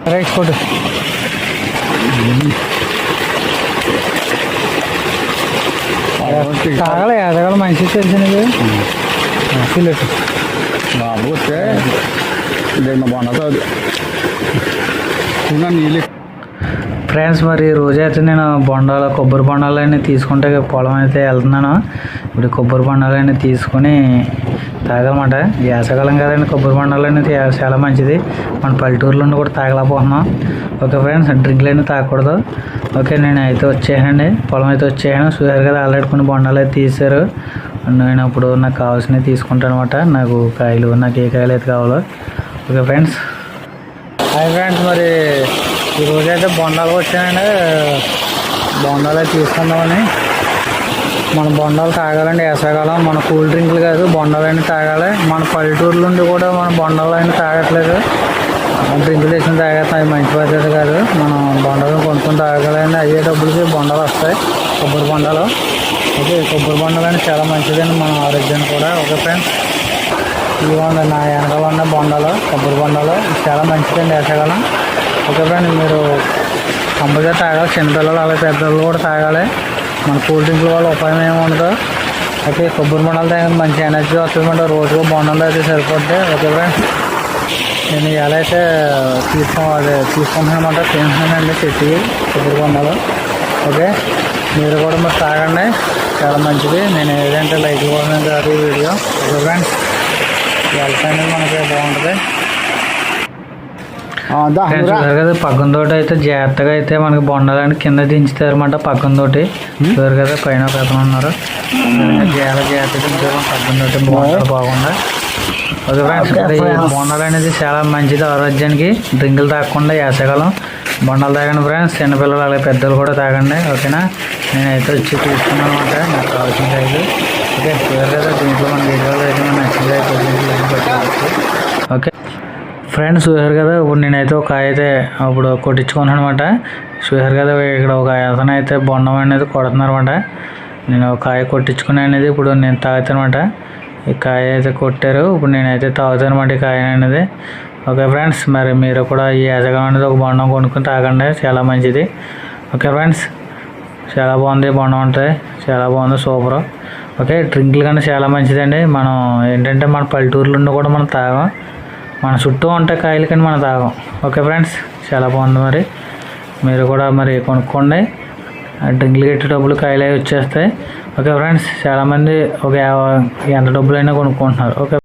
Right photo తాగలే ఎదగల మంచిది తెలిసినది fillet బాబు వస్తే బాగుంటుంది నీళ్ళు. ఫ్రెండ్స్ మరి రోజైతే నేను బొండాలు కొబ్బరి బొండాలన్నీ తీసుకుంటే పొలం అయితే వెళ్తున్నాను. ఇప్పుడు కొబ్బరి బొండాలన్నీ తీసుకొని తాగాలన్నమాట. వేసవకాలం కదండి, కొబ్బరి బొండాలన్నీ చాలా మంచిది. మన పల్లెటూరులో కూడా తాగలేకపోతున్నాం. ఓకే ఫ్రెండ్స్, డ్రింక్లు అన్నీ తాగకూడదు. ఓకే, నేను అయితే వచ్చేసానండి, పొలం అయితే వచ్చేసాను. చూసారు కదా ఆల్రెడీ కొన్ని బొండాలు అయితే తీశారు. నేను ఇప్పుడు నాకు కావాల్సినవి తీసుకుంటాను అనమాట. నాకు కాయలు, నాకు ఏ కాయలు అయితే కావాలో. ఓకే ఫ్రెండ్స్, హాయ్ ఫ్రెండ్స్, మరి ఈరోజైతే బొండాలకు వచ్చానండి. బొండాలు అయితే తీసుకుందామని. మన బొండాలు తాగాలండి వేసవకాలం. మన కూల్ డ్రింక్లు కాదు, బొండాలన్నీ తాగాలి. మన పల్లెటూరు నుండి కూడా మన బొండాలు అయినా తాగట్లేదు. డ్రింకులు వేసిన తాగేస్తాం, అవి మంచి పద్ధతి కాదు. మనం బొండాలను కొనుక్కొని తాగాలండి. అయ్యే డబ్బులకి బొండాలు వస్తాయి, కొబ్బరి బొండాలు. ఓకే, కొబ్బరి బొండాలు అని చాలా మంచిదండి మన ఆరోగ్యాన్ని కూడా. ఓకే ఫ్రెండ్స్, ఇవ్వండి నా వెనకాల ఉన్న బొండాలు, కొబ్బరి బొండాలు చాలా మంచిదండి వేసవకాలం. ఓకే ఫ్రెండ్స్, మీరు కంపల్సరీ తాగాలి. చిన్నపిల్లలు అలాగే పెద్దవాళ్ళు కూడా తాగాలి. మన కూల్ డ్రింక్ల వల్ల ఉపయోగం ఏమి ఉండదు. ఓకే, కొబ్బరి బొండాలు తాగిన మంచి ఎనర్జీ వస్తుందంటే రోజుగా బొండాలు అయితే సరిపోద్ది. ఓకే ఫ్రెండ్స్, నేను ఎలా అయితే తీసుకుంటున్నానమాట, తింటున్నానండి చెట్టుకి కొబ్బరి బొండాలు. ఓకే, మీరు కూడా మరి తాగండి, చాలా మంచిది. నేను ఏదంటే లైక్ కోసం కాదు ఈ వీడియో. ఓకే ఫ్రెండ్స్, హెల్త్ అనేది మనకి బాగుంటుంది. చూసారు కదా పక్కన తోటి అయితే జాగ్రత్తగా అయితే మనకి బొండాలని కింద దించుతారు అనమాట. పక్కన తోటి చూసారు కదా, పైన ఒక అతను ఉన్నారు. జాగ్రత్తగా దించారు పక్కన తోటి బొండాలు బాగుండా. ఓకే ఫ్రెండ్స్, బొండాలు అనేది చాలా మంచిది ఆరోగ్యానికి. డ్రింకులు తాగకుండా వేసవకాలం బొండాలు తాగండి ఫ్రెండ్స్. చిన్నపిల్లలు అలాగే పెద్దలు కూడా తాగండి. ఓకేనా, నేనైతే వచ్చి తీసుకున్నాను అనమాట నాకు కావాల్సిన సైజు. ఓకే, చూసారు కదా, దీంట్లో మన వీడియోలో అయితే మన నచ్చింది పెట్టుకోవచ్చు. ఓకే ఫ్రెండ్స్, చూసారు కదా, ఇప్పుడు నేనైతే ఒక కాయ అయితే ఇప్పుడు కొట్టించుకున్నాను అనమాట. చూసారు కదా, ఇక్కడ ఒక అతను అయితే బొండం అనేది కొడుతున్నారు అనమాట. నేను ఒక కాయ కొట్టించుకునే అనేది ఇప్పుడు నేను తాగుతాను అనమాట. ఈ కాయ అయితే కొట్టారు, ఇప్పుడు నేనైతే తాగుతాను అనమాట ఈ కాయ అనేది. ఓకే ఫ్రెండ్స్, మరి మీరు కూడా ఈ వేసవకాలం అనేది ఒక బొండం కొనుక్కొని తాగండి, చాలా మంచిది. ఓకే ఫ్రెండ్స్, చాలా బాగుంది బొండం ఉంటుంది, చాలా బాగుంది, సూపర్. ఓకే, డ్రింక్లు కన్నా చాలా మంచిదండి. మనం ఏంటంటే మన పల్లెటూరులో ఉండి కూడా మనం తాగం, మన చుట్టూ ఉంటే కాయలు కానీ మనం తాగం. ఓకే ఫ్రెండ్స్, చాలా బాగుంది. మరి మీరు కూడా మరి కొనుక్కోండి, డ్రింక్లు కట్టి డబ్బులు కాయలు అవి వచ్చేస్తాయి. ఓకే ఫ్రెండ్స్, చాలామంది ఒక ఎంత డబ్బులైనా కొనుక్కుంటున్నారు. ఓకే.